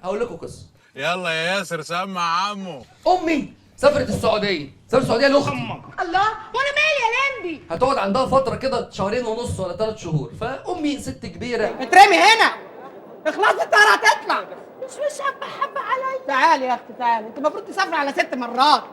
هقول لكم قصه. يلا يا ياسر سمع عمو. امي سافرت السعوديه، لاختي. الله، وانا مالي يا لمبي؟ هتقعد عندها فتره كده شهرين ونص ولا 3 شهور، فامي ست كبيره. اترمي هنا، اخلصي الطياره هتطلع. مش حبه عليا. تعالي يا اختي تعالي، انت المفروض تسافري على 6 مرات.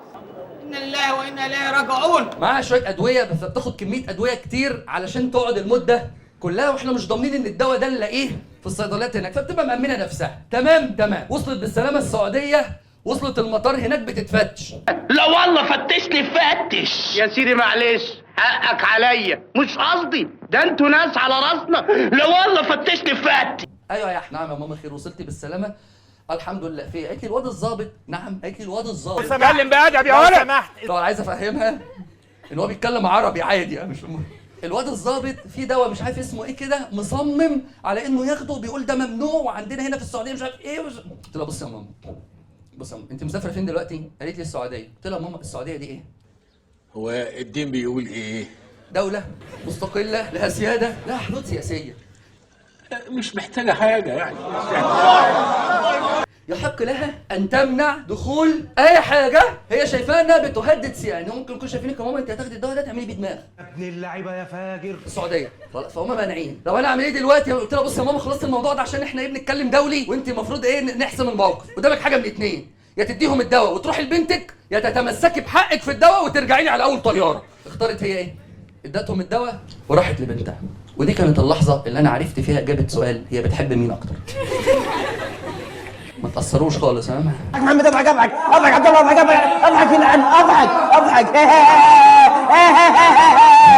انا لله وانا اليه راجعون. معاها شويه ادويه، بس بتاخد كميه ادويه كتير علشان تقعد المده كلها، واحنا مش ضامنين ان الدواء ده نلاقيه في الصيدليات هناك، فبتبقى مأمنه نفسها. تمام. وصلت بالسلامه السعوديه، وصلت المطار هناك بتتفتش. لا والله فتشني فتش يا سيدي، معلش حقك عليا، مش قصدي، ده انتوا ناس على راسنا. لا والله فتشني فتش. ايوه يا نعم يا ماما خير، وصلتي بالسلامه الحمد لله. في قالت لي الواد الظابط. نعم، قالت لي الواد الظابط. اتكلم بادب يا ولد. سمحت. طبعا عايز افهمها ان هو بيتكلم عربي عادي يعني، مش الواد الظابط في دواء مش عارف اسمه ايه كده، مصمم على انه ياخده، بيقول ده ممنوع، وعندنا هنا في السعوديه مش عارف ايه قلت لها بصي يا ماما، انت مسافره فين دلوقتي؟ قالت لي السعوديه. قلت لها ماما السعوديه دي ايه؟ هو الدين بيقول ايه؟ دوله مستقله لها سياده لها حدود سياسيه، مش محتاجه حاجه يعني. يحق لها ان تمنع دخول اي حاجه هي شايفاها انها بتهدد سياده. يعني ممكن يكون شايفينك يا ماما انت هتاخدي الدواء ده تعملي بيه دماغ. ابن اللعيبه يا فاجر. السعوديه فهم مانعين. طب انا اعمل ايه دلوقتي؟ قلت لها بصي يا ماما خلصت الموضوع ده عشان احنا ايه بنتكلم دولي، وانت المفروض ايه نحسم الموقف. قدامك حاجه من اتنين، يا تديهم الدواء وتروحي لبنتك، يا تتمسكي بحقك في الدواء وترجعي لي على اول طياره. اختارت هي ايه؟ ادتهم الدواء وراحت لبنتها. ودي كانت اللحظه اللي انا عرفت فيها اجابه سؤال هي بتحب مين اكتر. ما تأثروش خالص. ها محمد اضحك عبد الله، اضحك يلعن، اضحك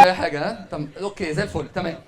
اي حاجه. ها اوكي زي الفل تمام.